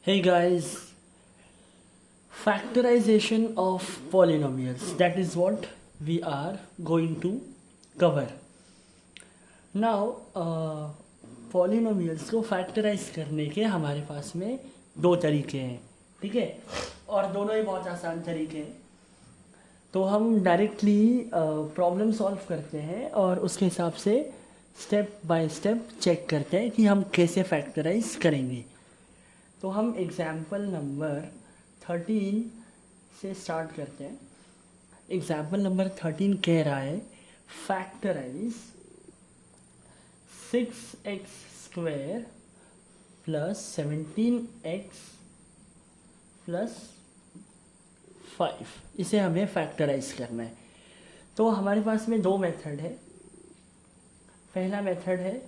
Hey guys, factorization of polynomials, that is what we are going to cover. Now polynomials को factorise करने के हमारे पास में दो तरीके हैं, ठीक है, और दोनों ही बहुत आसान तरीके हैं. तो हम डायरेक्टली प्रॉब्लम सॉल्व करते हैं और उसके हिसाब से स्टेप बाय स्टेप चेक करते हैं कि हम कैसे फैक्टराइज करेंगे. तो हम एग्जाम्पल नंबर 13 से स्टार्ट करते हैं. एग्जाम्पल नंबर 13 कह रहा है factorise 6x square plus 17x plus 5. इसे हमें फैक्टराइज करना है. तो हमारे पास में दो मेथड है. पहला मेथड है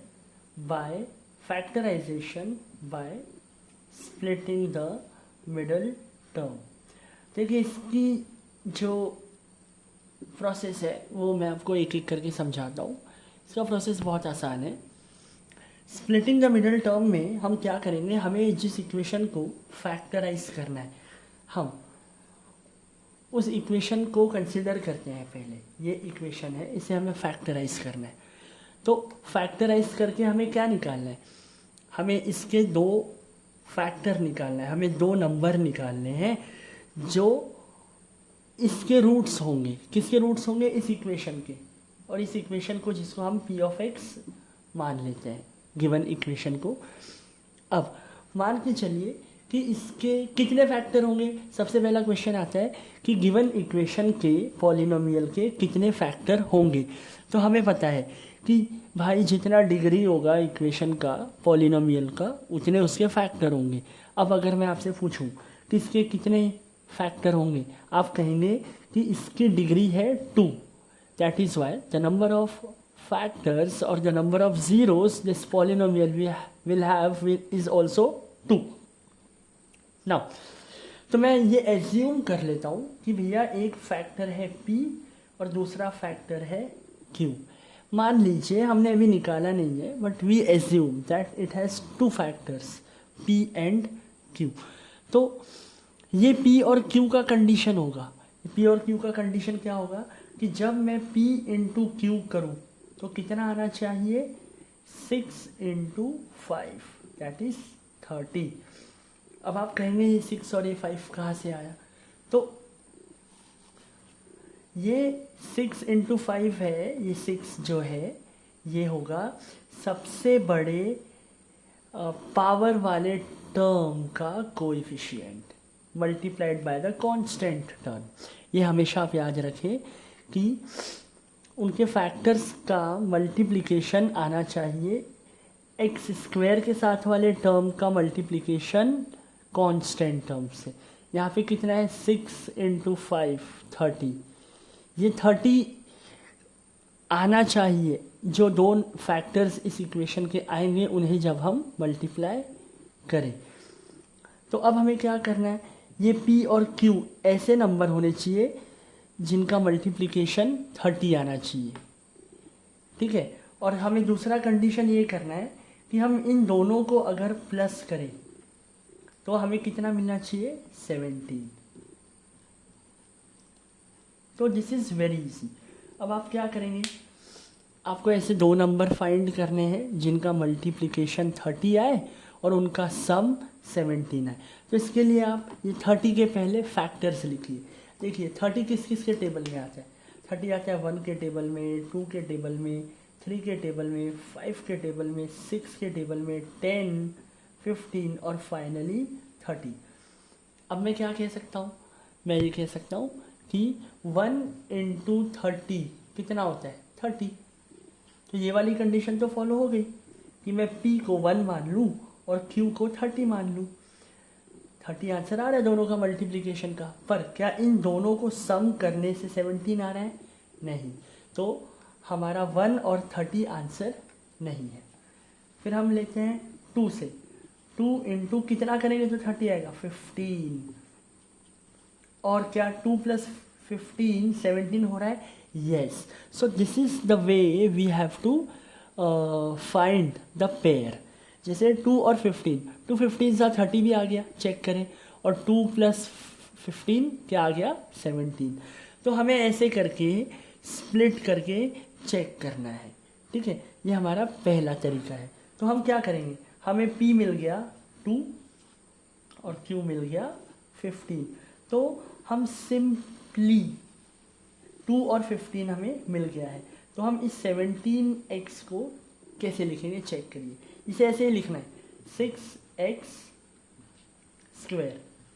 by factorisation by splitting the middle term. देखिए इसकी जो प्रोसेस है वो मैं आपको एक एक करके समझाता हूँ. इसका प्रोसेस बहुत आसान है. स्प्लिटिंग द मिडल टर्म में हम क्या करेंगे, हमें जिस इक्वेशन को फैक्टराइज करना है हम उस इक्वेशन को कंसिडर करते हैं. पहले ये इक्वेशन है, इसे हमें फैक्टराइज करना है. तो फैक्टराइज करके हमें क्या निकालना है, हमें इसके दो फैक्टर निकालना है. हमें दो नंबर निकालने हैं जो इसके रूट्स होंगे. किसके रूट्स होंगे, इस इक्वेशन के. और इस इक्वेशन को जिसको हम p ऑफ x मान लेते हैं, गिवन इक्वेशन को. अब मान के चलिए कि इसके कितने फैक्टर होंगे. सबसे पहला क्वेश्चन आता है कि गिवन इक्वेशन के पॉलिनोमियल के कितने फैक्टर होंगे. तो हमें पता है कि भाई जितना डिग्री होगा इक्वेशन का पॉलिनोमियल का उतने उसके फैक्टर होंगे. अब अगर मैं आपसे पूछूं कि इसके कितने फैक्टर होंगे, आप कहेंगे कि इसकी डिग्री है 2. That is why the number of factors or the number of zeros this polynomial will have is also 2. now तो मैं ये एज्यूम कर लेता हूँ कि भैया एक फैक्टर है p और दूसरा फैक्टर है q. मान लीजिए हमने अभी निकाला नहीं है, but we assume that it has two factors p and q. तो ये p और q का कंडीशन होगा. p और q का कंडीशन क्या होगा कि जब मैं p इंटू क्यू करूँ तो कितना आना चाहिए, 6 इंटू 5 दैट इज 30. अब आप कहेंगे ये 6 और ये 5 कहाँ से आया. तो ये 6 इंटू 5 है, ये 6 जो है ये होगा सबसे बड़े पावर वाले टर्म का coefficient multiplied by the constant term. ये हमेशा आप याद रखें कि उनके फैक्टर्स का मल्टीप्लिकेशन आना चाहिए एक्स स्क्वायर के साथ वाले टर्म का मल्टीप्लिकेशन कांस्टेंट टर्म से. यहाँ पे कितना है, 6 इंटू 5 30. ये 30 आना चाहिए. जो दो फैक्टर्स इस इक्वेशन के आएंगे उन्हें जब हम मल्टीप्लाई करें. तो अब हमें क्या करना है, ये p और q ऐसे नंबर होने चाहिए जिनका मल्टीप्लिकेशन 30 आना चाहिए, ठीक है. और हमें दूसरा कंडीशन ये करना है कि हम इन दोनों को अगर प्लस करें तो हमें कितना मिलना चाहिए, 17. तो दिस इज़ वेरी इजी. अब आप क्या करेंगे, आपको ऐसे दो नंबर फाइंड करने हैं जिनका मल्टीप्लिकेशन 30 आए और उनका सम 17 आए. तो इसके लिए आप ये 30 के पहले फैक्टर्स लिखिए. देखिए 30 किस किस के टेबल में आता है. 30 आता है 1 के टेबल में, 2 के टेबल में, 3 के टेबल में, 5 के टेबल में, 6 के टेबल में, 10, 15 और फाइनली 30. अब मैं क्या कह सकता हूँ, मैं ये कह सकता हूँ कि 1 इंटू 30 कितना होता है, 30. तो ये वाली कंडीशन तो फॉलो हो गई कि मैं p को 1 मान लूँ और q को 30 मान लूँ. 30 आंसर आ रहा है दोनों का मल्टीप्लिकेशन का. पर क्या इन दोनों को सम करने से 17 आ रहा है, नहीं. तो हमारा 1 और 30 आंसर नहीं है. फिर हम लेते हैं 2 से. 2 इंटू कितना करेंगे तो 30 आएगा, 15. और क्या 2 प्लस 15 17 हो रहा है, yes. So this is the way we have to find the pair. जैसे 2 और 15, 2 15 सा 30 भी आ गया, चेक करें, और 2 + 15 क्या आ गया 17। तो हमें ऐसे करके स्प्लिट करके चेक करना है, ठीक है। ये हमारा पहला तरीका है। तो हम क्या करेंगे, हमें P मिल गया 2 और Q मिल गया 15। तो हम सिंपली 2 और 15 हमें मिल गया है, तो हम इस 17x को कैसे लिखेंगे चेक करिए। इसे ऐसे ही लिखना है 6x²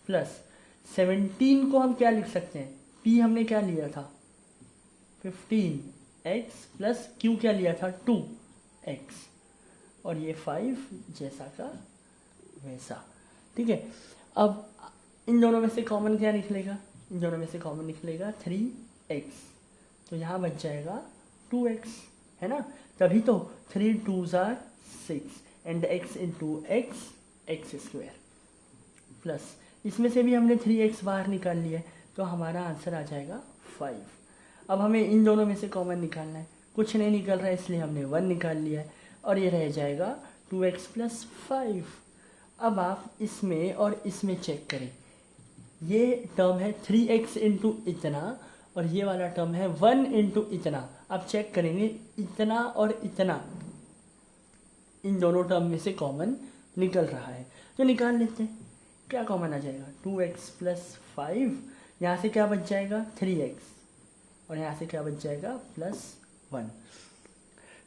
प्लस 17 को हम क्या लिख सकते हैं, P हमने क्या लिया था 15x प्लस Q क्या लिया था 2x, और ये 5 जैसा का वैसा, ठीक है। अब इन दोनों में से कॉमन क्या निकलेगा, इन दोनों में से कॉमन निकलेगा 3x, तो यहाँ बच जाएगा 2x, है ना। तभी तो 3 2s are 6 and x into x² plus इसमें से भी हमने 3x बाहर निकाल लिया है, तो हमारा आंसर आ जाएगा 5। अब हमें इन दोनों में से कॉमन निकालना है, कुछ नहीं निकल रहा है इसलिए हमने 1 निकाल लिया है, और ये रह जाएगा 2x + 5। अब आप इसमें और इसमें चेक करें, ये टर्म है 3x इंटू इतना, और ये वाला टर्म है 1 इंटू इतना। आप चेक करेंगे इतना और इतना इन दोनों टर्म में से कॉमन निकल रहा है, तो निकाल लेते हैं। क्या कॉमन आ जाएगा 2x + 5, यहाँ से क्या बच जाएगा 3x, और यहाँ से क्या बच जाएगा +1।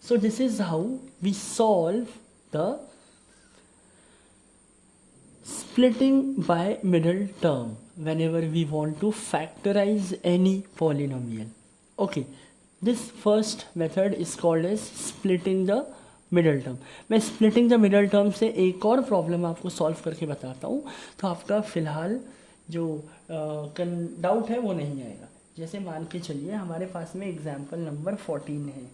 So this is how we solve the splitting by middle term whenever we want to factorize any polynomial. Okay, this first method is called as splitting the middle term. मैं splitting the middle term से एक और problem आपको solve करके बताता हूँ, तो आपका फिलहाल जो डाउट है वो नहीं आएगा। जैसे मान के चलिए हमारे पास में एग्जाम्पल नंबर 14 है।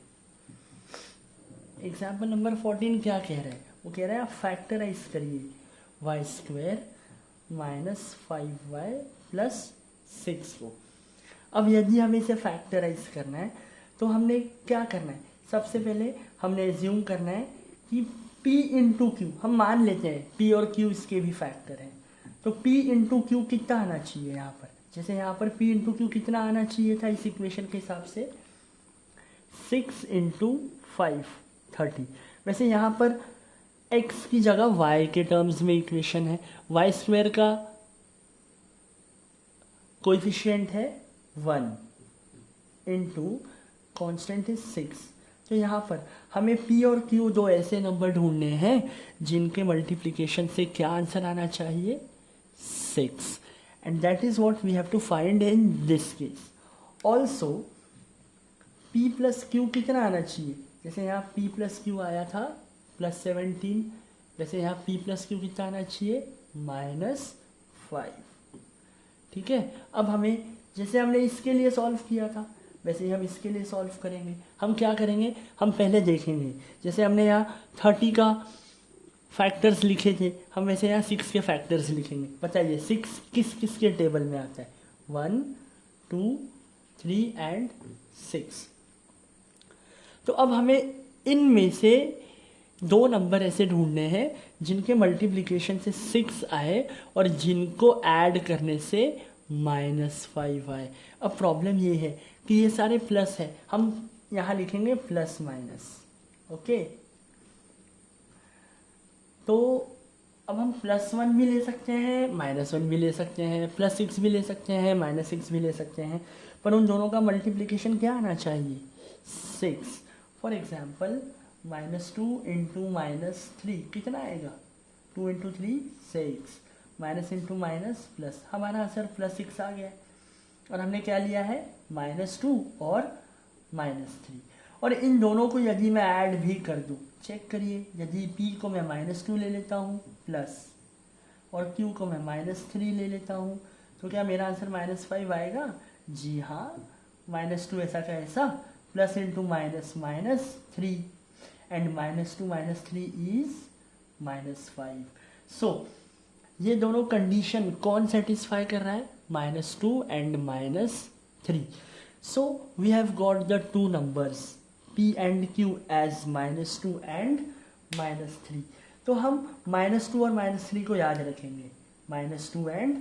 एग्जाम्पल नंबर 14 क्या कह रहा है, वो कह रहा है आप फैक्टराइज करिए y² - 5y + 6 को। अब यदि हमें इसे फैक्टराइज करना है तो हमने क्या करना है, सबसे पहले हमने एज्यूम करना है कि p इंटू क्यू, हम मान लेते हैं p और q इसके भी फैक्टर हैं, तो p इंटू क्यू कितना आना चाहिए यहाँ पर। जैसे यहाँ पर p इंटू क्यू कितना आना चाहिए था इस इक्वेशन के हिसाब से 6 × 5 30। वैसे यहाँ पर x की जगह y के टर्म्स में इक्वेशन है, y² का कोएफिशिएंट है 1 इंटू कॉन्स्टेंट इज 6। तो यहाँ पर हमें p और q दो ऐसे नंबर ढूंढने हैं जिनके मल्टीप्लिकेशन से क्या आंसर आना चाहिए 6, and that is what we have to find in this case. Also p + q कितना आना चाहिए, जैसे यहाँ p + q आया था +17, वैसे यहाँ p + q कितना आना चाहिए -5, ठीक है। अब हमें जैसे हमने इसके लिए सॉल्व किया था वैसे ही हम इसके लिए सॉल्व करेंगे। हम क्या करेंगे, हम पहले देखेंगे, जैसे हमने यहाँ 30 का फैक्टर्स लिखे थे, हम वैसे यहाँ 6 के फैक्टर्स लिखेंगे। बताइए 6 किस किस के टेबल में आता है, 1 2 3 एंड 6। तो अब हमें इनमें से दो नंबर ऐसे ढूंढने हैं जिनके मल्टीप्लिकेशन से 6 आए और जिनको ऐड करने से -5 आए। अब प्रॉब्लम ये है कि ये सारे प्लस है, हम यहाँ लिखेंगे +- ओके। तो अब हम +1 भी ले सकते हैं, -1 भी ले सकते हैं, +6 भी ले सकते हैं, -6 भी ले सकते हैं, पर उन दोनों का मल्टीप्लिकेशन क्या आना चाहिए 6। फॉर एग्जाम्पल -2 × -3 कितना आएगा, 2 × 3 6, माइनस इंटू माइनस प्लस, हमारा आंसर +6 आ गया। और हमने क्या लिया है -2 और -3, और इन दोनों को यदि मैं ऐड भी कर दूं, चेक करिए, यदि p को मैं -2 ले लेता हूँ प्लस और q को मैं -3 ले लेता हूँ, तो क्या मेरा आंसर -5 आएगा। जी हाँ, -2 ऐसा का ऐसा, प्लस इंटू माइनस -3, एंड -2 -3 इज -5। सो ये दोनों कंडीशन कौन सेटिस्फाई कर रहा है, -2 and -3। So we have got the two numbers p and q as -2 and -3। तो हम -2 और -3 को याद रखेंगे, -2 एंड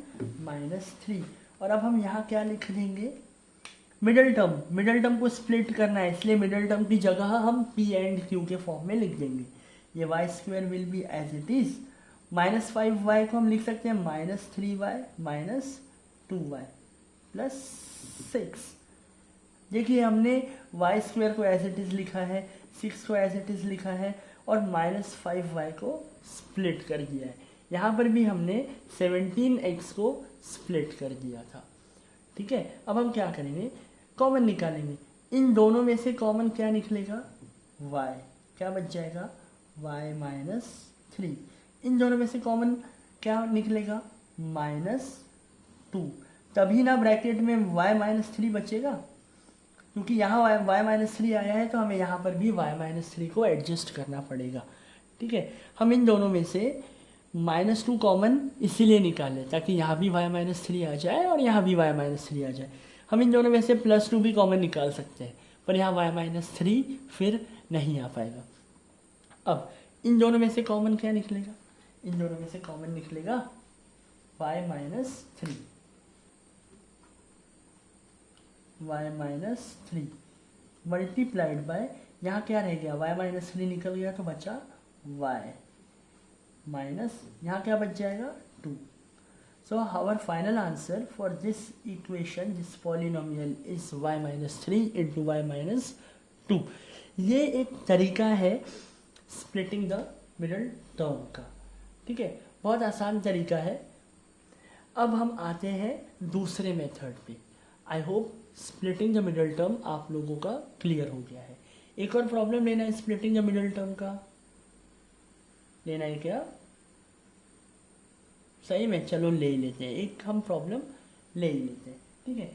-3। और अब हम यहाँ क्या लिख देंगे, मिडल टर्म को स्प्लिट करना है, इसलिए मिडल टर्म की जगह हम p एंड q के फॉर्म में लिख देंगे। ये Y square will be as it is, -5y को हम लिख सकते हैं -3y -2y +6। देखिए हमने वाई स्क्वायर को एज इट इज लिखा है, 6 को एज इट इज लिखा है और -5y को स्प्लिट कर दिया है। यहाँ पर भी हमने 17x को स्प्लिट कर दिया था। ठीक है, अब हम क्या करेंगे, कॉमन निकालेंगे। इन दोनों में से कॉमन क्या निकलेगा, y, क्या बच जाएगा y -3। इन दोनों में से कॉमन क्या निकलेगा -2, तभी ना ब्रैकेट में y -3 बचेगा, क्योंकि यहाँ y -3 आया है तो हमें यहाँ पर भी y -3 को एडजस्ट करना पड़ेगा। ठीक है, हम इन दोनों में से -2 कॉमन इसीलिए निकाले ताकि यहाँ भी y -3 आ जाए और यहाँ भी y -3 आ जाए। हम इन दोनों में से +2 भी कॉमन निकाल सकते हैं, पर यहाँ y -3 फिर नहीं आ पाएगा। अब इन दोनों में से कॉमन क्या निकलेगा, इन दोनों में से कॉमन निकलेगा y -3 मल्टीप्लाइड बाय, यहाँ क्या रह गया, y -3 निकल गया तो बचा y माइनस, यहाँ क्या बच जाएगा 2। So our final answer for this equation, this polynomial is y -3 into y -2। ये एक तरीका है स्प्लिटिंग द मिडल टर्म का। ठीक है, बहुत आसान तरीका है। अब हम आते हैं दूसरे मेथड पे। I hope splitting the middle term आप लोगों का क्लियर हो गया है। एक और प्रॉब्लम लेना है स्प्लिटिंग द मिडल टर्म का, लेना है क्या, सही में, चलो ले लेते हैं, एक हम प्रॉब्लम ले ही लेते हैं। ठीक है,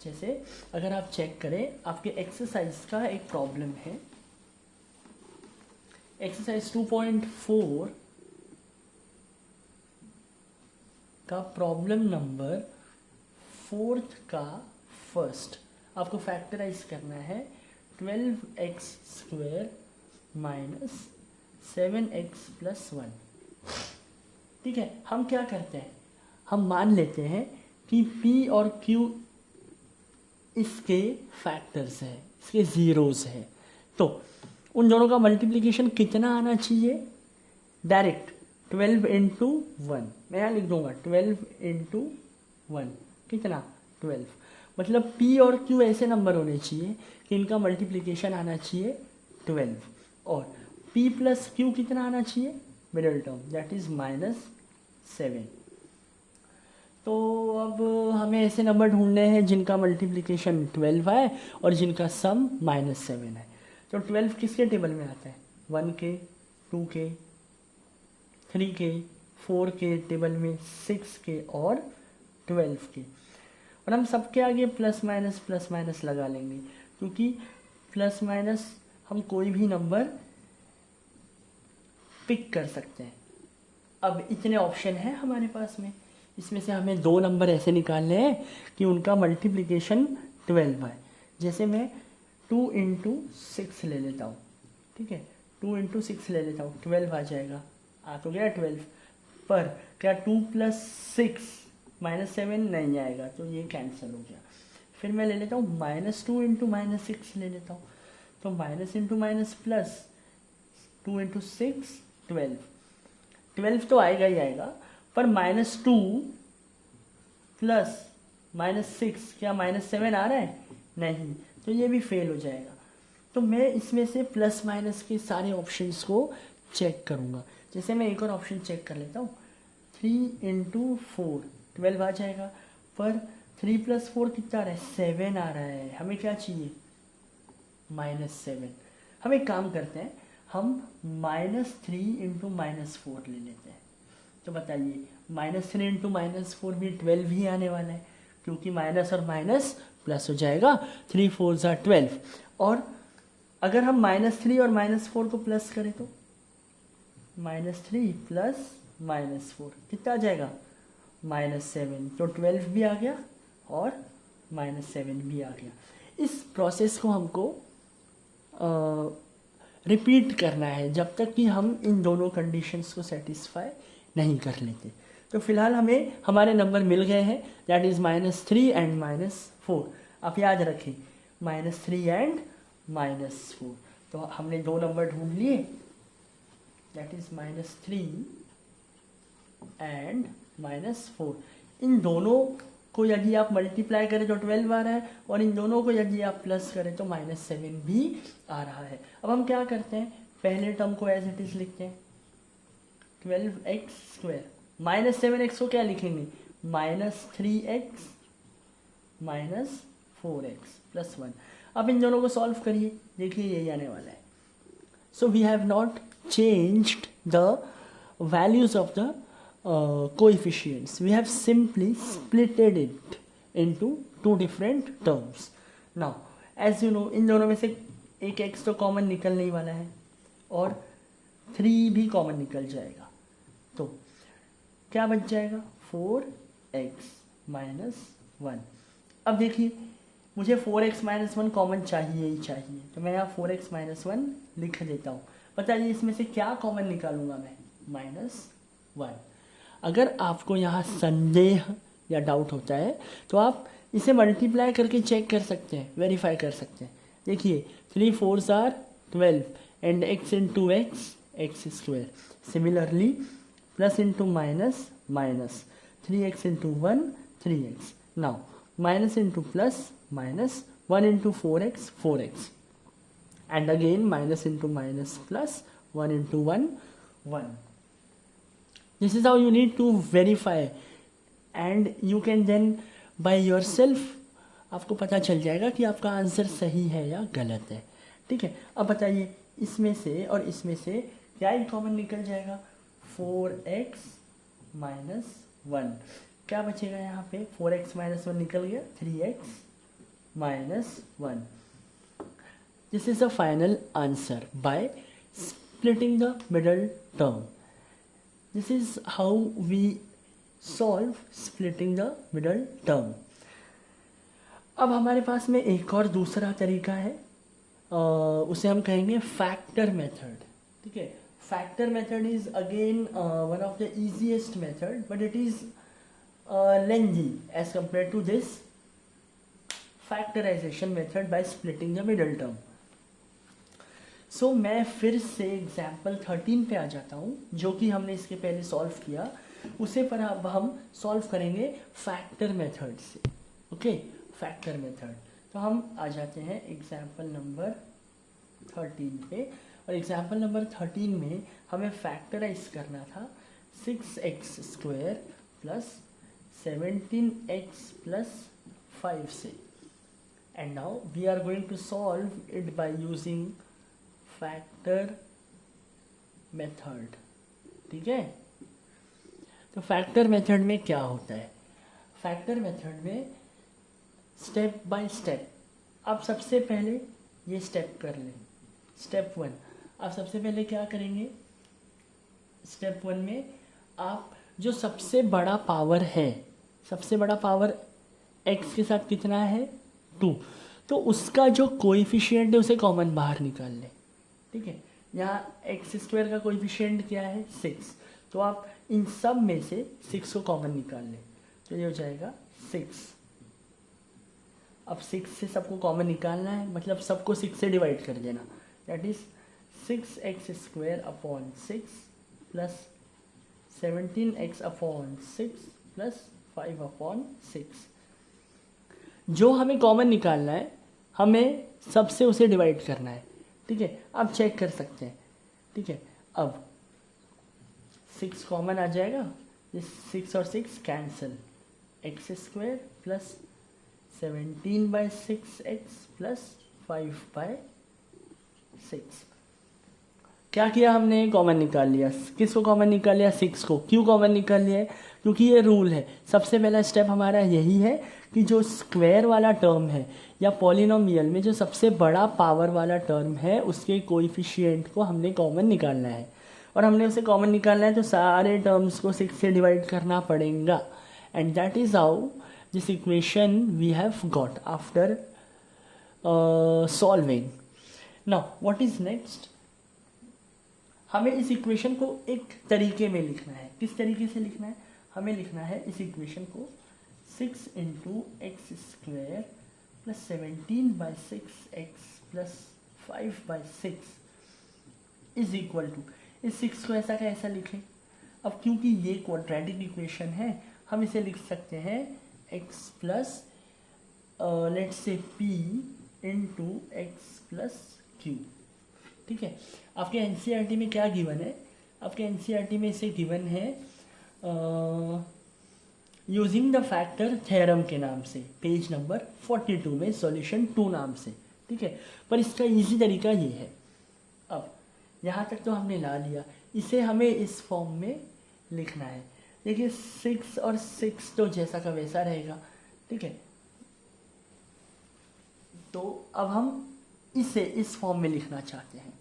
जैसे अगर आप चेक करें, आपके एक्सरसाइज का एक प्रॉब्लम है, एक्सरसाइज 2.4 का प्रॉब्लम नंबर 4 का फर्स्ट, आपको फैक्टराइज करना है 12x² - 7x + 1। ठीक है, हम क्या करते हैं, हम मान लेते हैं कि p और q इसके फैक्टर्स हैं, इसके ज़ीरोज़ हैं, तो उन दोनों का मल्टीप्लिकेशन कितना आना चाहिए, डायरेक्ट 12 × 1, मैं यहाँ लिख दूंगा 12 × 1 कितना 12, मतलब p और q ऐसे नंबर होने चाहिए कि इनका मल्टीप्लिकेशन आना चाहिए 12, और p + q कितना आना चाहिए, मिडल टर्म, दैट इज -7। तो अब हमें ऐसे नंबर ढूंढने हैं जिनका मल्टीप्लिकेशन 12 है और जिनका सम -7 है। तो 12 किसके टेबल में आता है, 1 के, 2 के, 3 के, 4 के टेबल में, 6 के और 12 के। और हम सबके आगे प्लस माइनस लगा लेंगे, क्योंकि प्लस माइनस हम कोई भी नंबर पिक कर सकते हैं। अब इतने ऑप्शन हैं हमारे पास में, इसमें से हमें 2 नंबर ऐसे निकालने हैं कि उनका मल्टीप्लिकेशन 12 है। जैसे मैं 2 × 6 ले लेता हूँ, ठीक है, 2 × 6 ले लेता हूँ, 12 आ जाएगा, आ तो गया 12, पर क्या 2 + 6 -7 नहीं आएगा, तो ये कैंसिल हो गया। फिर मैं ले लेता हूँ -2 × -6 ले लेता हूँ, तो माइनस इंटू माइनस प्लस, 2 × 6 12, 12 तो आएगा ही आएगा, पर -2 प्लस -6 क्या -7 आ रहा है, नहीं, तो ये भी फेल हो जाएगा। तो मैं इसमें से प्लस माइनस के सारे ऑप्शंस को चेक करूँगा। जैसे मैं एक और ऑप्शन चेक कर लेता हूँ, 3 × 4 12 आ जाएगा, पर 3 + 4 कितना आ रहा है, 7 आ रहा है, हमें क्या चाहिए -7। हम एक काम करते हैं, हम -3 × -4 ले लेते हैं। तो बताइए -3 × -4 भी 12 ही आने वाला है, क्योंकि माइनस और माइनस प्लस हो जाएगा, 3 4 = 12। और अगर हम -3 और -4 को प्लस करें तो -3 + -4 कितना आ जाएगा, -7, तो 12 भी आ गया और -7 भी आ गया। इस प्रोसेस को हमको रिपीट करना है जब तक कि हम इन दोनों कंडीशंस को सेटिस्फाई नहीं कर लेते। तो फिलहाल हमें हमारे नंबर मिल गए हैं, दैट इज़ -3 एंड -4। आप याद रखें -3 एंड -4। तो हमने दो नंबर ढूंढ लिए, दैट इज़ -3 एंड -4। इन दोनों को यदि आप मल्टीप्लाई करें तो 12 आ रहा है, और इन दोनों को यदि आप प्लस करें तो -7 भी आ रहा है। अब हम क्या करते हैं, पहले टर्म को एज इट इज लिखते हैं, 12x²। -7x को क्या लिखेंगे, -3x -4x + 1। अब इन दोनों को सॉल्व करिए, देखिए यही आने वाला है। So we have not changed the values of the coefficients. We have simply splitted it into two different terms. Now, as you know, इन दोनों में से एक x तो कॉमन निकलने ही वाला है और 3 भी कॉमन निकल जाएगा, तो क्या बच जाएगा, 4x - 1। अब देखिए मुझे 4x - 1 कॉमन चाहिए ही चाहिए, तो मैं यहाँ 4x - 1 लिख देता हूँ। बताइए इसमें से क्या कॉमन निकालूंगा मैं, -1। अगर आपको यहाँ संदेह या डाउट होता है तो आप इसे मल्टीप्लाई करके चेक कर सकते हैं, वेरीफाई कर सकते हैं। देखिए 3 4s are 12 and x into x x²। Similarly plus into minus minus, 3x into 1 3x। Now minus into plus minus, 1 into 4x 4x, and again minus into minus plus, 1 into 1 1। This is how you need to verify, and you can then by yourself आपको पता चल जाएगा कि आपका answer सही है या गलत है। ठीक है, अब बताइए इसमें से और इसमें से क्या ही कॉमन निकल जाएगा, 4x - 1। क्या बचेगा यहाँ पे, 4x - 1 निकल गया, 3x - 1। This is the final answer by splitting the middle term. This is how we solve splitting the middle term. अब हमारे पास में एक और दूसरा तरीका है, उसे हम कहेंगे फैक्टर मेथड। ठीक है, factor method is again one of the easiest method, but it is lengthy as compare to this factorization method by splitting the middle term. So मैं फिर से एग्जाम्पल 13 पे आ जाता हूँ, जो कि हमने इसके पहले सॉल्व किया, उसे पर अब हम सॉल्व करेंगे फैक्टर मेथड से। Okay, factor method. तो हम आ जाते हैं एग्जाम्पल नंबर 13 पे, और एग्जाम्पल नंबर 13 में हमें फैक्टराइज करना था 6x² + 17x + 5 से। And now we are going to solve it by using factor method. ठीक है, तो फैक्टर मेथड में क्या होता है, फैक्टर मेथड में स्टेप बाय स्टेप, आप सबसे पहले ये स्टेप कर लें। स्टेप 1, आप सबसे पहले क्या करेंगे, स्टेप 1 में आप जो सबसे बड़ा पावर है, सबसे बड़ा पावर x के साथ कितना है, 2, तो उसका जो कोएफिशिएंट है उसे कॉमन बाहर निकाल लें। ठीक है, यहाँ x² का कोएफिशिएंट क्या है, 6, तो आप इन सब में से 6 को कॉमन निकाल लें, तो ये हो जाएगा 6। अब 6 से सबको कॉमन निकालना है, मतलब सबको 6 से डिवाइड कर देना, दैट इज 6x² / 6 + 17x / 6 + 5/6। जो हमें कॉमन निकालना है, हमें सबसे उसे डिवाइड करना है। ठीक है, आप चेक कर सकते हैं। ठीक है, अब 6 कॉमन आ जाएगा, ये 6 और 6 कैंसिल, x² + 17/6x + 5/6। क्या किया हमने, कॉमन निकाल लिया। किसको कॉमन निकाल लिया, 6 को। क्यों कॉमन निकाल लिया है, क्योंकि ये रूल है। सबसे पहला स्टेप हमारा यही है कि जो स्क्वायर वाला टर्म है या पॉलिनोमियल में जो सबसे बड़ा पावर वाला टर्म है, उसके कोएफिशिएंट को हमने कॉमन निकालना है, और हमने उसे कॉमन निकालना है तो सारे टर्म्स को 6 से डिवाइड करना पड़ेगा। And that is how this equation we have got after solving. Now what is next, हमें इस इक्वेशन को एक तरीके में लिखना है। किस तरीके से लिखना है? हमें लिखना है इस इक्वेशन को 6 into X square plus 17/6x plus 5/6 is equal to, इस 6 को ऐसा का ऐसा लिखें। अब क्योंकि ये क्वाड्रेटिक इक्वेशन है, हम इसे लिख सकते हैं x plus let's say p into X plus Q. ठीक है, आपके एनसीईआरटी में क्या गिवन है? आपके एनसीईआरटी में इसे गिवन है यूजिंग द फैक्टर थ्योरम के नाम से, पेज नंबर 42 में सॉल्यूशन 2 नाम से। ठीक है, पर इसका इजी तरीका ये है। अब यहाँ तक तो हमने ला लिया, इसे हमें इस फॉर्म में लिखना है। देखिए 6 और 6 तो जैसा का वैसा रहेगा। ठीक है, तो अब हम इसे इस फॉर्म में लिखना चाहते हैं।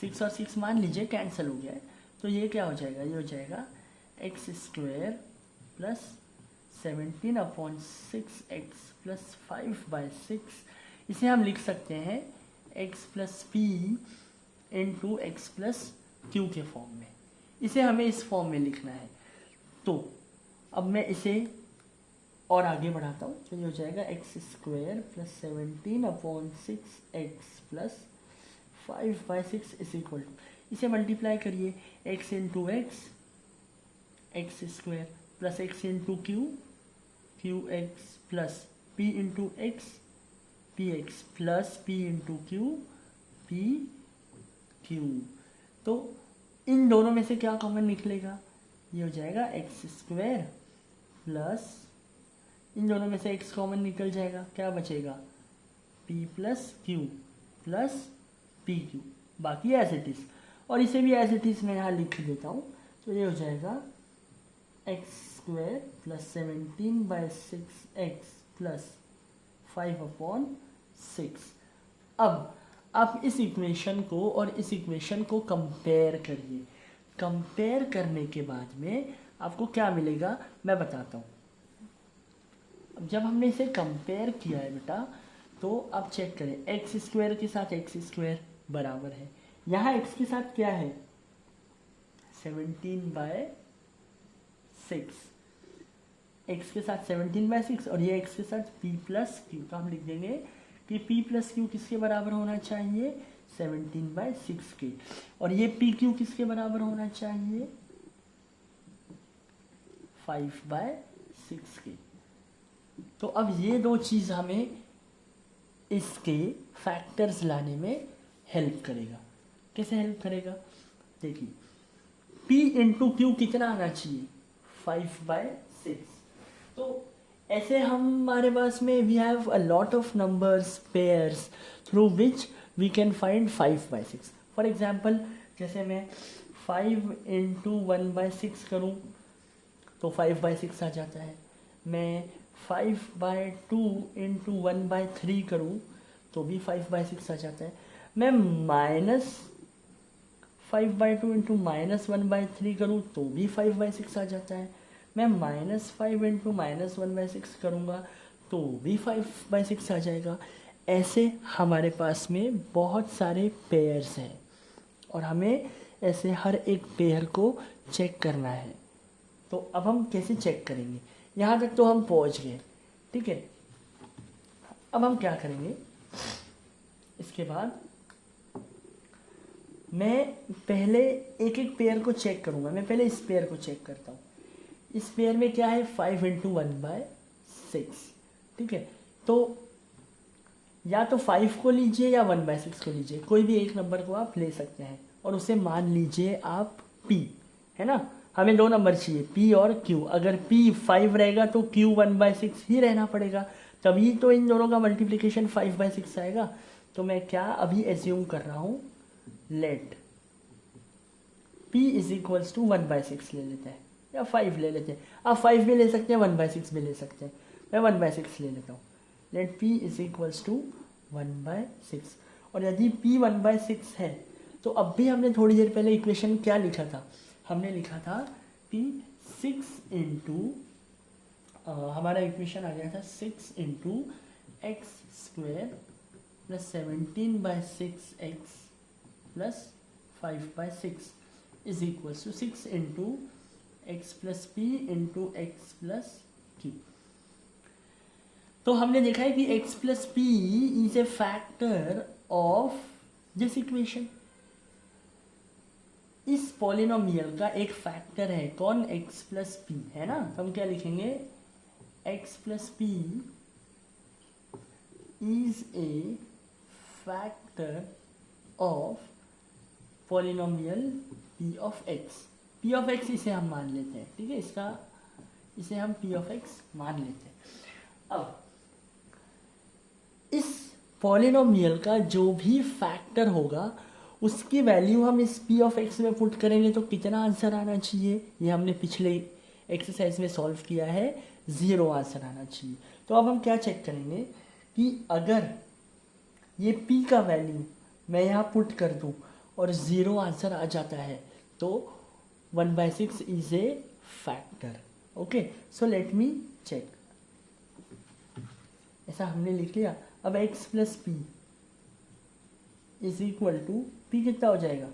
6 और 6 मान लीजिए कैंसिल हो गया है, तो ये क्या हो जाएगा? ये हो जाएगा X square plus 17/6x plus 5/6। इसे हम लिख सकते हैं x plus P into X plus Q के फॉर्म में। इसे हमें इस फॉर्म में लिखना है। तो अब मैं इसे और आगे बढ़ाता हूँ, तो ये हो जाएगा X square plus 17/6x plus 5/6 is equal to, इसे मल्टीप्लाई करिए, x into X square plus X into Q X plus P into X P X plus P into P Q. तो इन दोनों में से क्या कॉमन निकलेगा? ये हो जाएगा एक्स स्क्वेयर प्लस, इन दोनों में से x कॉमन निकल जाएगा, क्या बचेगा? p plus Q plus P Q, बाकी एज इट इज। और इसे भी एज इट इज मैं यहाँ लिख देता हूँ, तो ये हो जाएगा X square plus 17/6x plus 5/6। अब आप इस इक्वेशन को और इस इक्वेशन को कंपेयर करिए। कंपेयर करने के बाद में आपको क्या मिलेगा मैं बताता हूँ। अब जब हमने इसे कंपेयर किया है बेटा, तो आप चेक करें, एक्स स्क्वायर के साथ एक्स स्क्वायर बराबर है, यहाँ एक्स के साथ क्या है? 17/6, एक्स के साथ 17/6 और ये एक्स के साथ p प्लस क्यू। तो हम लिख देंगे कि p प्लस क्यू किसके बराबर होना चाहिए? 17/6 के। और ये पी क्यू किसके बराबर होना चाहिए? 5/6 के। तो अब ये दो चीज़ हमें इसके फैक्टर्स लाने में हेल्प करेगा। कैसे हेल्प करेगा? देखिए p इंटू क्यू कितना आना चाहिए? 5/6। तो ऐसे हमारे पास में we have a lot of numbers pairs through which we can find 5/6। For example जैसे मैं 5 इंटू 1/6 करूँ तो 5/6 आ जाता है। मैं 5/2 इंटू 1/3 करूँ तो भी 5/6 आ जाता है। मैं -5/2 इंटू -1/3 करूँ तो भी 5/6 आ जाता है। मैं -5 इंटू -1/6 करूँगा तो भी 5/6 आ जाएगा। ऐसे हमारे पास में बहुत सारे पेयर्स हैं और हमें ऐसे हर एक पेयर को चेक करना है। तो अब हम कैसे चेक करेंगे? यहाँ तक तो हम पहुँच गए, ठीक है। अब हम क्या करेंगे? इसके बाद मैं पहले एक एक पेयर को चेक करूँगा। मैं पहले इस पेयर को चेक करता हूँ। इस पेयर में क्या है? 5 इंटू 1/6, ठीक है। तो या तो 5 को लीजिए या 1/6 को लीजिए, कोई भी एक नंबर को आप ले सकते हैं और उसे मान लीजिए आप p, है ना। हमें दो नंबर चाहिए p और q। अगर p 5 रहेगा तो q 1/6 ही रहना पड़ेगा, तभी तो इन दोनों का मल्टीप्लिकेशन 5/6 आएगा। तो मैं क्या अभी एज्यूम कर रहा हूँ, let p is equals to 1/6 ले लेते हैं या 5 ले लेते हैं। आप 5 भी ले सकते हैं, 1/6 भी ले सकते हैं। मैं 1/6 ले लेता हूँ। Let p is equals to 1/6। और यदि p 1/6 है तो अब भी हमने थोड़ी देर पहले इक्वेशन क्या लिखा था? हमने लिखा था कि 6 इंटू हमारा इक्वेशन आ गया था 6 into X square plus 17/6x plus 5/6 is equal to 6 into X plus P into X plus Q. तो हमने देखा है कि x plus P is a factor of this equation. इस पॉलिनोमियल का एक फैक्टर है कौन, x प्लस पी, है ना। तो हम क्या लिखेंगे, x plus P is a factor of polynomial p of x। p of x इसे हम मान लेते हैं, ठीक है, इसे हम p ऑफ x मान लेते हैं। अब इस पॉलिनोमियल का जो भी फैक्टर होगा उसकी वैल्यू हम इस p ऑफ x में पुट करेंगे तो कितना आंसर आना चाहिए, ये हमने पिछले एक्सरसाइज में सॉल्व किया है, 0 आंसर आना चाहिए। तो अब हम क्या चेक करेंगे कि अगर ये p का वैल्यू मैं यहाँ पुट कर दूँ और 0 आंसर आ जाता है तो 1/6 is a factor. Okay, so let me check. ऐसा हमने लिख लिया। अब x plus P is equal to, P कितना हो जाएगा,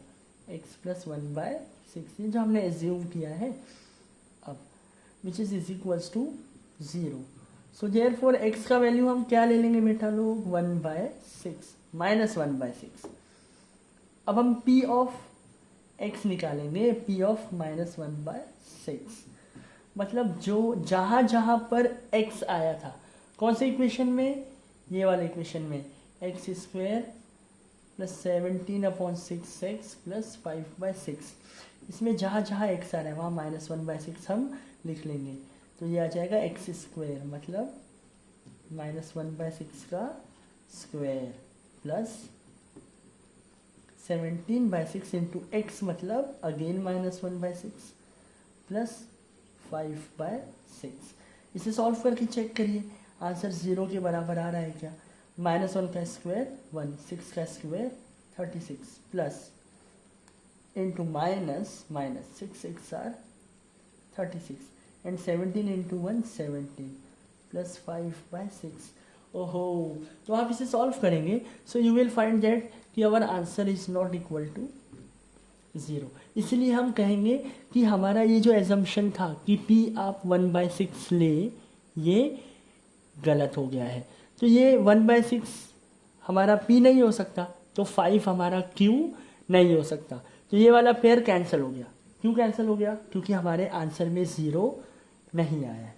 x प्लस 1/6, ये जो हमने एज्यूम किया है। अब which is equals to 0। So therefore x का वैल्यू हम क्या ले लेंगे बेटा लोग, 1/6 माइनस 1/6। अब हम p ऑफ x निकालेंगे, p ऑफ माइनस 1/6, मतलब जो जहाँ जहाँ पर x आया था, कौन से इक्वेशन में, ये वाले इक्वेशन में, x square plus 17/6x plus 5/6, इसमें जहाँ जहाँ x आ रहा है वहाँ माइनस 1/6 हम लिख लेंगे। तो ये आ जाएगा एक्स स्क्वायर मतलब माइनस 1/6 का स्क्वायर प्लस 17/6 इंटू एक्स मतलब अगेन माइनस 1/6 प्लस 5/6। इसे सॉल्व करके चेक करिए आंसर 0 के बराबर आ रहा है क्या। -1 का स्क्वायर 1, 6 का square 36 plus into minus 6 are 36 and 17 into 1 17 plus 5/6। ओहो, तो आप इसे सॉल्व करेंगे so you will find that कि our answer is not equal to 0। इसलिए हम कहेंगे कि हमारा ये जो एजम्पशन था कि p आप 1/6 ले, ये गलत हो गया है। तो ये 1/6 हमारा p नहीं हो सकता, तो 5 हमारा q नहीं हो सकता, तो ये वाला पेयर कैंसिल हो गया। क्यों कैंसिल हो गया, क्योंकि हमारे आंसर में 0 नहीं आया है।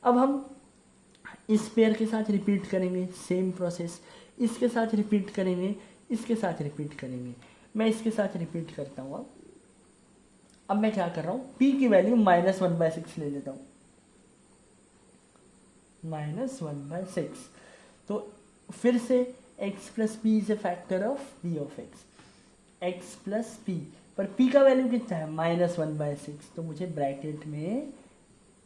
अब हम इस पेयर के साथ रिपीट करेंगे सेम प्रोसेस, इसके साथ रिपीट करेंगे, इसके साथ रिपीट करेंगे। मैं इसके साथ रिपीट करता हूँ। अब मैं क्या कर रहा हूँ, p की वैल्यू -1/6 ले लेता हूँ, -1/6। तो फिर से x plus P is a factor of p of x plus P, पर p का वैल्यू कितना है -1/6, तो मुझे ब्रैकेट में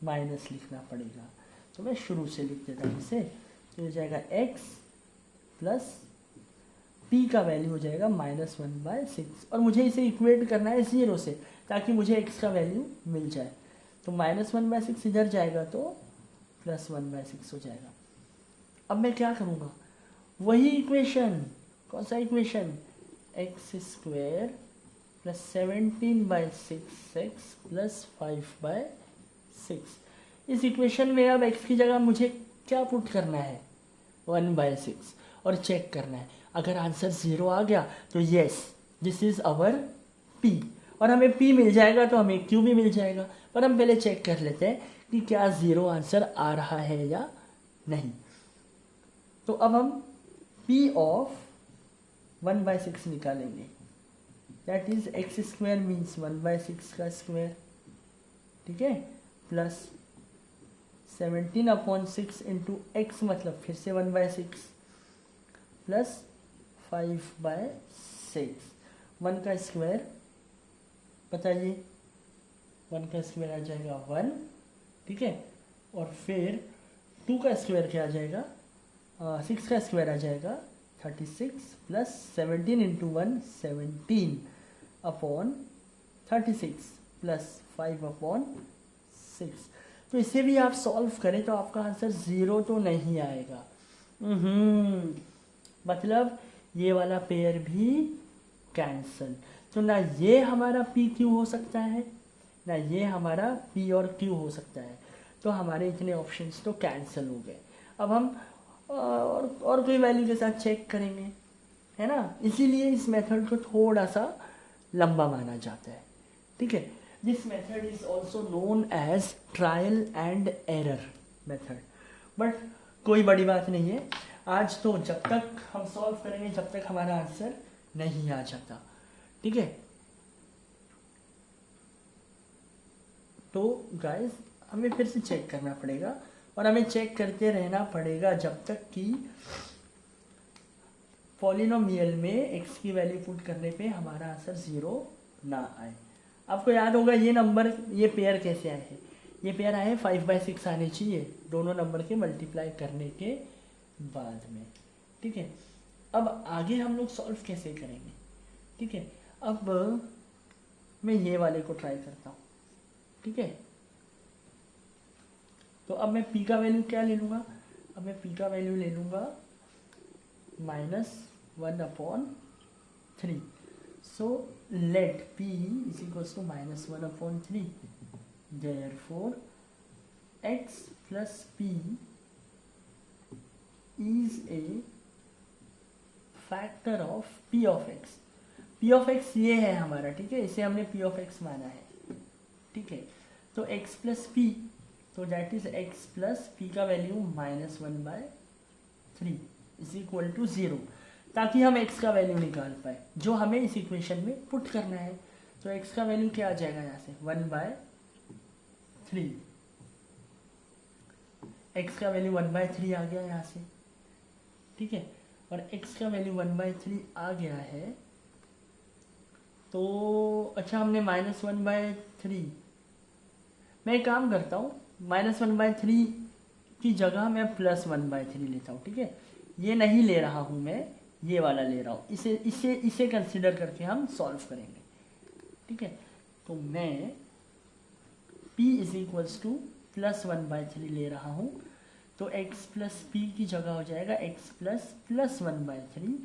माइनस लिखना पड़ेगा। तो मैं शुरू से लिख देता हूँ इसे, तो हो जाएगा x प्लस p का वैल्यू हो जाएगा -1/6, और मुझे इसे इक्वेट करना है 0 से ताकि मुझे x का वैल्यू मिल जाए। तो -1/6 इधर जाएगा तो +1/6 हो जाएगा। अब मैं क्या करूँगा, वही इक्वेशन, कौन सा equation, x square plus 17/6x plus 5/6। इस इक्वेशन में अब x की जगह मुझे क्या पुट करना है, 1/6, और चेक करना है। अगर आंसर 0 आ गया तो yes this is our p, और हमें p मिल जाएगा तो हमें q भी मिल जाएगा। पर हम पहले चेक कर लेते हैं कि क्या 0 आंसर आ रहा है या नहीं। तो अब हम p ऑफ 1/6 निकालेंगे, that is x square means 1/6 का स्क्वायर, ठीक है, प्लस 17/6 इंटू एक्स मतलब फिर से 1/6 प्लस 5/6। 1 का स्क्वायर बताइए, 1 का स्क्वायर आ जाएगा 1, ठीक है, और फिर 2 का स्क्वायर क्या आ जाएगा, 6 का स्क्वायर आ जाएगा 36 प्लस 17 इंटू 1 17 अपॉन 36 प्लस 5/6। तो इसे भी आप सॉल्व करें तो आपका आंसर 0 तो नहीं आएगा। मतलब ये वाला पेयर भी कैंसल। तो ना ये हमारा पी क्यू हो सकता है, ना ये हमारा पी और क्यू हो सकता है। तो हमारे इतने ऑप्शंस तो कैंसिल हो गए। अब हम और कोई वैल्यू के साथ चेक करेंगे, है ना। इसीलिए इस मेथड को थोड़ा सा लंबा माना जाता है, ठीक है। This method is also known as trial and error method. But कोई बड़ी बात नहीं है, आज तो जब तक हम सॉल्व करेंगे जब तक हमारा आंसर नहीं आ जाता, ठीक है। तो गाइस हमें फिर से चेक करना पड़ेगा और हमें चेक करते रहना पड़ेगा जब तक कि पॉलिनोमियल में x की वैल्यू पुट करने पे हमारा आंसर 0 ना आए। आपको याद होगा ये नंबर, ये पेयर कैसे आए हैं। ये पेयर आए 5/6 आने चाहिए दोनों नंबर के मल्टीप्लाई करने के बाद में, ठीक है। अब आगे हम लोग सॉल्व कैसे करेंगे, ठीक है। अब मैं ये वाले को ट्राई करता हूँ, ठीक है। तो अब मैं p का वैल्यू क्या ले लूँगा, अब मैं p का वैल्यू ले लूँगा -1/3। So let p is equals to -1/3। Therefore x plus p is a factor of p of x। p of x ये है हमारा, ठीक है, इसे हमने p ऑफ x माना है, ठीक है। तो x प्लस p, तो that is x plus p का वैल्यू -1/3 इज इक्वल टू 0, ताकि हम x का वैल्यू निकाल पाए जो हमें इस इक्वेशन में पुट करना है। तो x का वैल्यू क्या आ जाएगा यहाँ से 1/3, x का वैल्यू 1/3 आ गया यहाँ से, ठीक है। और x का वैल्यू 1/3 आ गया है, तो अच्छा हमने -1/3, मैं एक काम करता हूँ -1/3 की जगह मैं +1/3 लेता हूँ, ठीक है। ये नहीं ले रहा हूँ मैं, ये वाला ले रहा हूँ, इसे इसे इसे कंसिडर करके हम सॉल्व करेंगे, ठीक है। तो मैं p इज इक्वल्स टू +1/3 ले रहा हूँ, तो x प्लस p की जगह हो जाएगा x प्लस +1/3,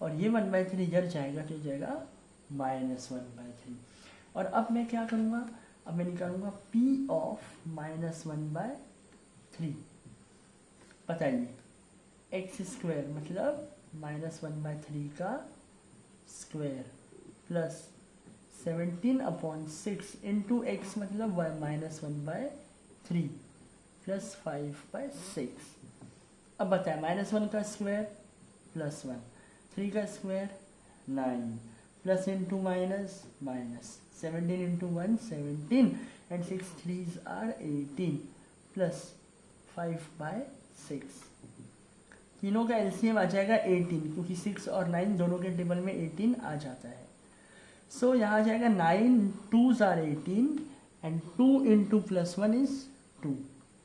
और ये 1/3 इधर जाएगा तो जाएगा -1/3। और अब मैं क्या करूँगा, अब मैं निकालूंगा p ऑफ -1/3। बताइए x² मतलब -1/3 का स्क्वायर प्लस 17/6 इंटू x मतलब -1/3 प्लस 5/6। अब बताए -1 का स्क्वायर +1, 3 का square 9, plus into minus minus, 17 into 1 17 and 6 3s are 18 plus 5/6। तीनों का एलसीएम आ जाएगा 18, क्योंकि 6 और 9 दोनों के टेबल में 18 आ जाता है। सो यहाँ आ जाएगा 9 2s are 18 and 2 into +1 is 2,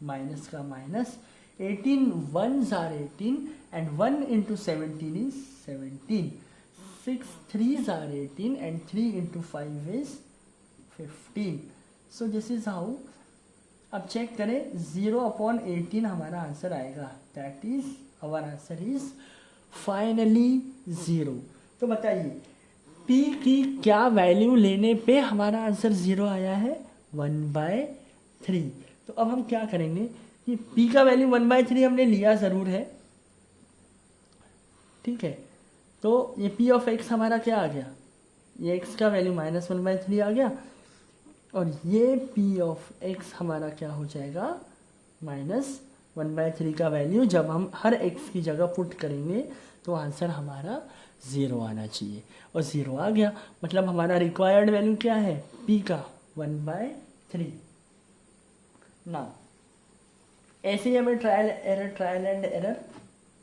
minus का minus, 18 1s are 18 and 1 into 17 is 17, 6 3s are 18 and 3 into 5 is 15. So this is how, अब चेक करें 0/18 हमारा आंसर आएगा, that is our answer is finally 0। तो बताइए p की क्या वैल्यू लेने पे हमारा आंसर 0 आया है 1/3। तो अब हम क्या करेंगे कि p का वैल्यू 1/3 हमने लिया ज़रूर है, ठीक है। तो ये p ऑफ x हमारा क्या आ गया, ये x का वैल्यू -1/3 आ गया, और ये p ऑफ x हमारा क्या हो जाएगा -1/3 का वैल्यू। जब हम हर x की जगह पुट करेंगे तो आंसर हमारा 0 आना चाहिए, और 0 आ गया, मतलब हमारा रिक्वायर्ड वैल्यू क्या है p का 1/3 ना। ऐसे ही हमें ट्रायल एंड एरर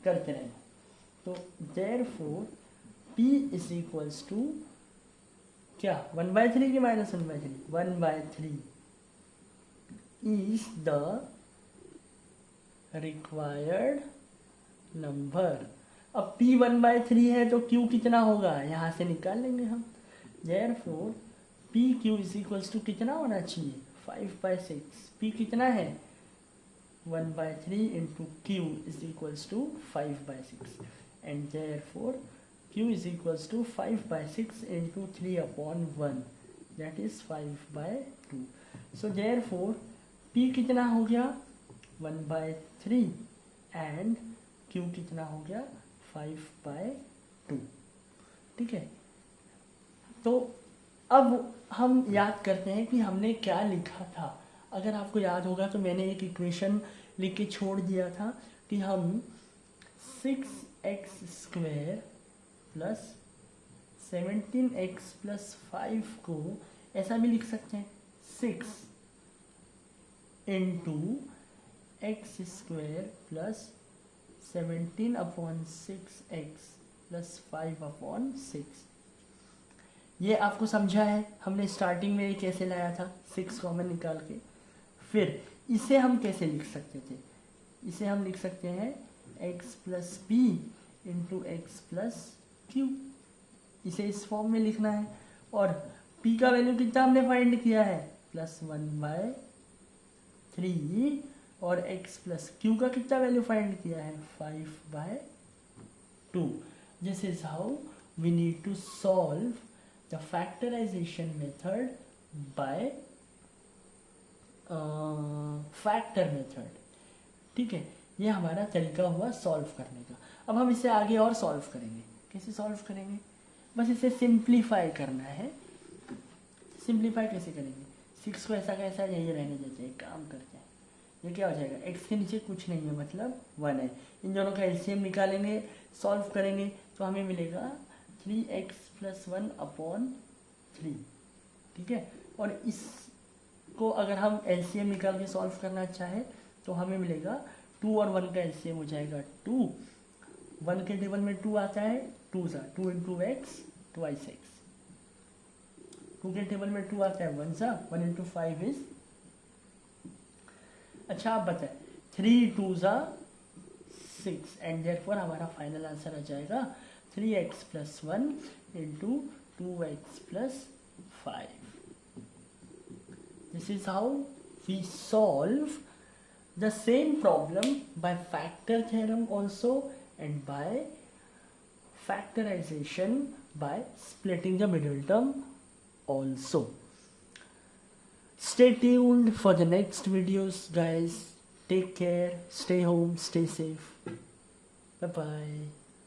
करते रहना। तो therefore p is equals to क्या 1/3 की -1/3, 1/3 इज द रिक्वायर्ड नंबर। अब p 1/3 है तो q कितना होगा, यहाँ से निकाल लेंगे हम। Therefore p q is equals to कितना होना चाहिए 5/6। p कितना है 1/3 into q is equals to 5/6 and therefore p q is equals to 5/6 into 3/1, that is 5/2. So therefore p कितना हो गया 1/3 एंड q कितना हो गया 5/2. ठीक है, तो अब हम याद करते हैं कि हमने क्या लिखा था. अगर आपको याद होगा तो मैंने एक इक्वेशन लिख के छोड़ दिया था कि हम 6x² प्लस 17x प्लस 5 को ऐसा भी लिख सकते हैं 6 into x² plus 17/6x plus 5/6. ये आपको समझा है. हमने स्टार्टिंग में ये कैसे लाया था 6 कॉमन निकाल के. फिर इसे हम कैसे लिख सकते थे, इसे हम लिख सकते हैं x plus P into X plus Q. इसे इस फॉर्म में लिखना है. और p का वैल्यू कितना हमने फाइंड किया है +1/3 और x प्लस क्यू का कितना वैल्यू फाइंड किया है 5/2. This is how we need to solve the factorization method by factor method. ठीक है, ये हमारा तरीका हुआ सॉल्व करने का. अब हम इसे आगे और सॉल्व करेंगे. कैसे सॉल्व करेंगे, बस इसे सिंप्लीफाई करना है. सिंप्लीफाई कैसे करेंगे, 6 को ऐसा का ऐसा यही रहने देते हैं. काम करते हैं, ये क्या हो जाएगा x के नीचे कुछ नहीं है मतलब 1 है. इन दोनों का एलसीएम निकालेंगे, सॉल्व करेंगे तो हमें मिलेगा 3x + 1/3. ठीक है, और इसको अगर हम एलसीएम निकाल के सॉल्व करना चाहें तो हमें मिलेगा 2 और 1 का एलसीएम हो जाएगा 2. 1 के टेबल में 2 आता है, 2 सा 2 इंटू एक्स ट्वाइस एक्स. 2 के टेबल में 2 आता है 1 सा 1 इंटू 5 इज. अच्छा आप बताएं 3 2 सा 6 एंड देयरफॉर हमारा फाइनल आंसर आ जाएगा 3x + 1 into 2x + 5. This is how we solve the same problem by factor theorem also and by factorization by splitting the middle term also. Stay tuned for the next videos guys. Take care, stay home, stay safe. Bye bye.